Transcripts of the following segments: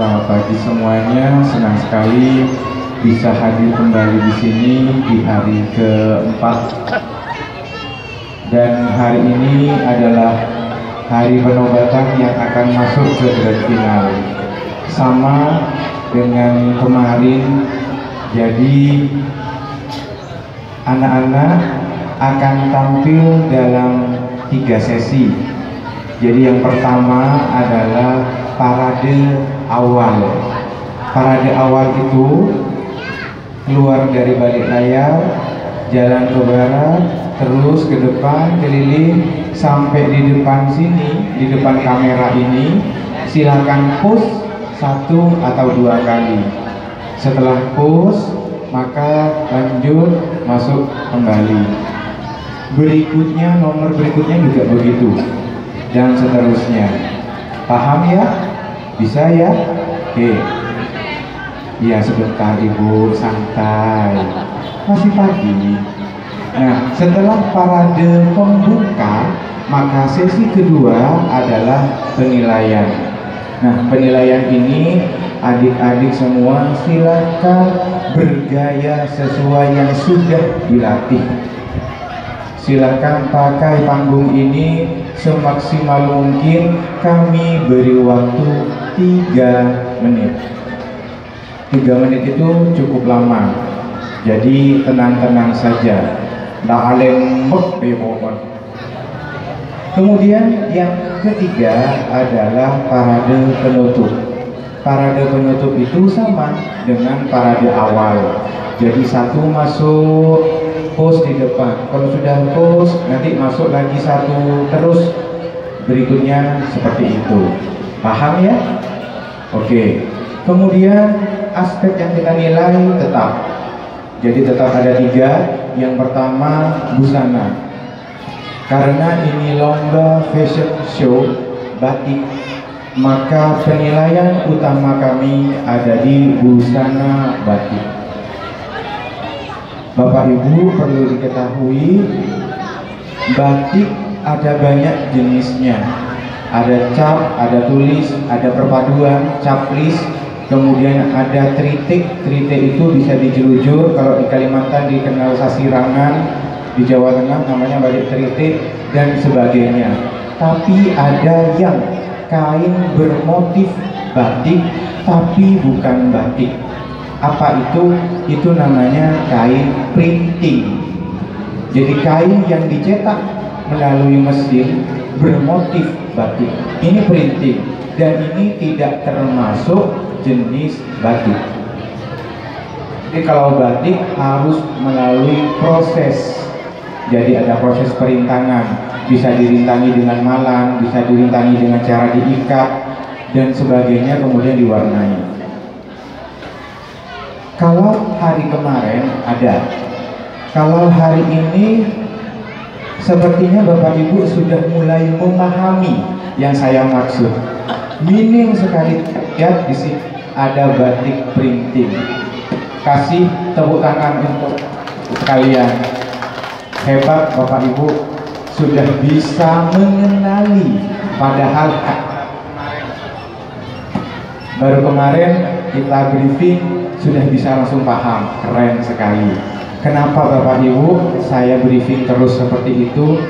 Selamat pagi semuanya, senang sekali bisa hadir kembali di sini di hari keempat. Dan hari ini adalah hari penobatan yang akan masuk ke grand final. Sama dengan kemarin, jadi anak-anak akan tampil dalam 3 sesi. Jadi yang pertama adalah parade awal. Parade awal itu keluar dari balik layar, jalan ke barat, terus ke depan, keliling sampai di depan sini, di depan kamera ini. Silakan pose 1 atau 2 kali. Setelah pose, maka lanjut masuk kembali. Berikutnya, nomor berikutnya juga begitu, dan seterusnya. Paham ya? Bisa ya? Oke. Ya, sebentar Ibu, santai. Masih pagi. Nah, setelah parade pembuka, maka sesi kedua adalah penilaian. Nah, penilaian ini adik-adik semua silakan bergaya sesuai yang sudah dilatih. Silakan pakai panggung ini semaksimal mungkin. Kami beri waktu 3 menit. 3 menit itu cukup lama. Jadi tenang-tenang saja. Kemudian yang ketiga adalah parade penutup. Parade penutup itu sama dengan parade awal. Jadi 1 masuk, pose di depan. Kalau sudah pose, nanti masuk lagi 1, terus berikutnya seperti itu. Paham ya? Oke. Kemudian aspek yang kita nilai tetap. Jadi tetap ada 3. Yang pertama busana. Karena ini lomba fashion show batik, maka penilaian utama kami ada di busana batik. Bapak Ibu perlu diketahui, batik ada banyak jenisnya. Ada cap, ada tulis, ada perpaduan, caplis, kemudian ada tritik. Tritik itu bisa dijelujur, kalau di Kalimantan dikenal sasirangan, di Jawa Tengah namanya balik tritik, dan sebagainya. Tapi ada yang kain bermotif batik tapi bukan batik. Apa itu? Itu namanya kain printing. Jadi kain yang dicetak melalui mesin bermotif batik. Ini printing, dan ini tidak termasuk jenis batik. Jadi kalau batik harus melalui proses. Jadi ada proses perintangan, bisa dirintangi dengan malam, bisa dirintangi dengan cara diikat dan sebagainya, kemudian diwarnai. Kalau hari kemarin ada, kalau hari ini sepertinya Bapak Ibu sudah mulai memahami yang saya maksud. Minim sekali lihat di sini ada batik printing. Kasih tepuk tangan untuk kalian. Hebat Bapak Ibu, sudah bisa mengenali, padahal baru kemarin kita briefing sudah bisa langsung paham. Keren sekali. Kenapa Bapak Ibu saya briefing terus seperti itu?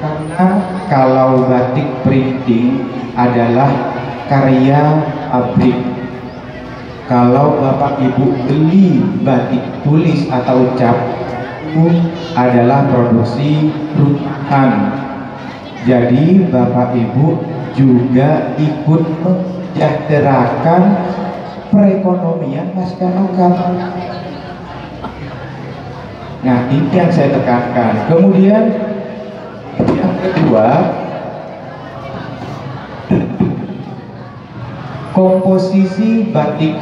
Karena kalau batik printing adalah karya pabrik. Kalau Bapak Ibu beli batik tulis atau cap, adalah produksi rumahan. Jadi Bapak Ibu juga ikut mensejahterakan perekonomian masyarakat. Nah, ini yang saya tekankan. Kemudian yang kedua, komposisi batik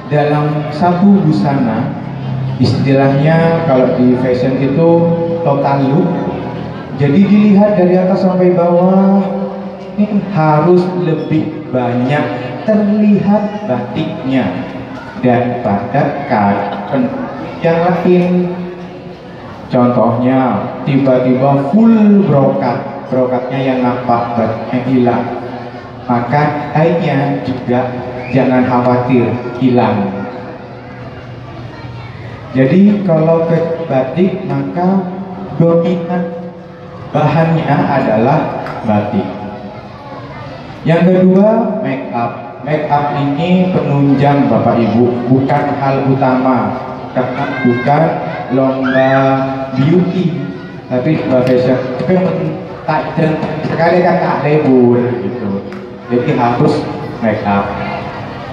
dalam satu busana. Istilahnya kalau di fashion itu total look. Jadi dilihat dari atas sampai bawah, ini harus lebih banyak terlihat batiknya daripada kain yang lain. Contohnya tiba-tiba full brokatnya yang nampak batiknya hilang, maka kainnya juga jangan khawatir hilang. Jadi kalau batik maka dominan bahannya adalah batik. Yang kedua, make up. Make up ini penunjang Bapak Ibu, bukan hal utama, karena bukan lomba beauty, tapi lomba fashion. Tapi tak sekali kan tak libur gitu, jadi harus make up.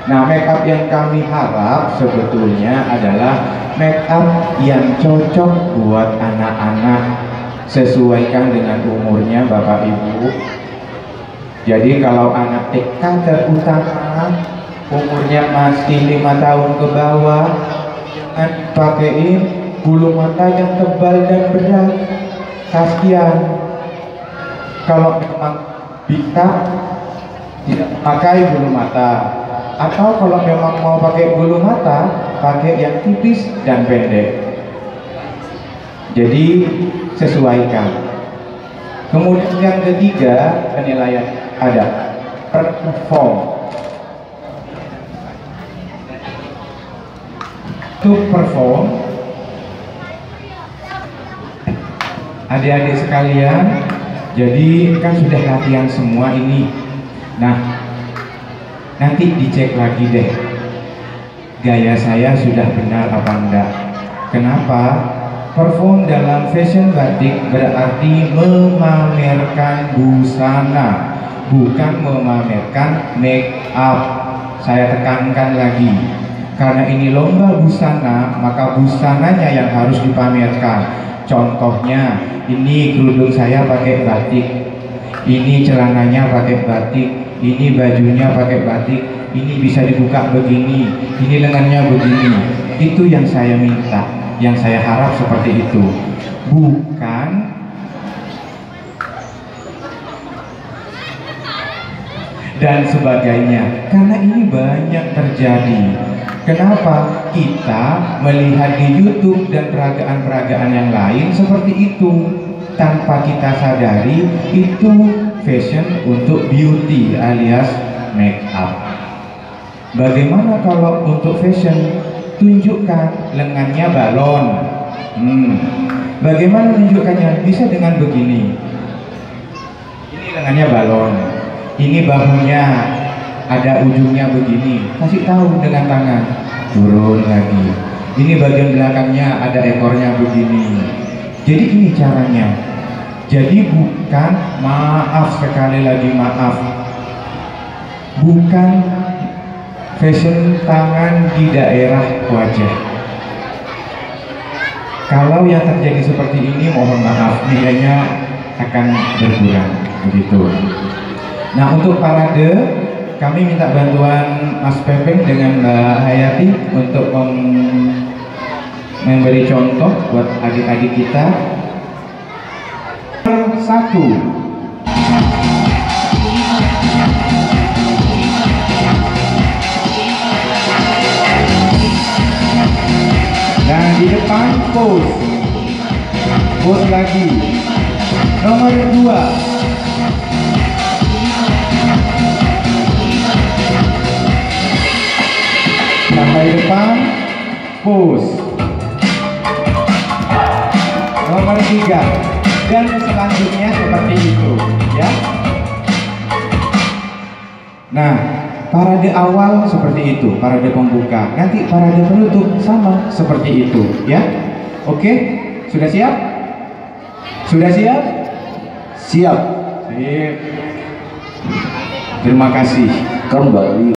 Nah, make up yang kami harap sebetulnya adalah make up yang cocok buat anak-anak, sesuaikan dengan umurnya Bapak Ibu. Jadi kalau anak TK terutama umurnya masih 5 tahun ke bawah, jangan pakaiin bulu mata yang tebal dan berat, kasihan. Kalau memang bisa tidak pakai bulu mata, atau kalau memang mau pakai bulu mata, pakai yang tipis dan pendek. Jadi sesuaikan. Kemudian yang ketiga, penilaian ada perform. To perform, adik-adik sekalian, jadi kan sudah latihan semua ini. Nah, nanti dicek lagi deh, gaya saya sudah benar apa enggak. Kenapa? Perform dalam fashion batik berarti memamerkan busana, bukan memamerkan make up. Saya tekankan lagi, karena ini lomba busana, maka busananya yang harus dipamerkan. Contohnya, ini kerudung saya pakai batik, ini celananya pakai batik, ini bajunya pakai batik, ini bisa dibuka begini, ini lengannya begini. Itu yang saya minta, yang saya harap seperti itu, bukan dan sebagainya. Karena ini banyak terjadi. Kenapa? Kita melihat di YouTube dan peragaan-peragaan yang lain seperti itu, tanpa kita sadari itu fashion untuk beauty alias make up. Bagaimana kalau untuk fashion? Tunjukkan lengannya balon. Bagaimana menunjukkannya? Bisa dengan begini. Ini lengannya balon, ini bahunya ada ujungnya begini, kasih tahu dengan tangan, turun lagi. Ini bagian belakangnya ada ekornya begini. Jadi ini caranya. Jadi bukan, maaf sekali lagi maaf, bukan fashion tangan di daerah wajah. Kalau yang terjadi seperti ini, mohon maaf, nilainya akan berkurang begitu. Nah, untuk parade kami minta bantuan Mas Pepeng dengan Mbak Hayati untuk memberi contoh buat adik-adik kita. 1. Dan di depan pose, pose lagi. Nomor 2. Sampai depan, pose. Nomor 3. Dan selanjutnya seperti itu, ya. Nah, parade awal seperti itu, parade pembuka. Nanti parade penutup sama seperti itu, ya. Oke, sudah siap? Sudah siap? Siap. Sip. Terima kasih. Kembali.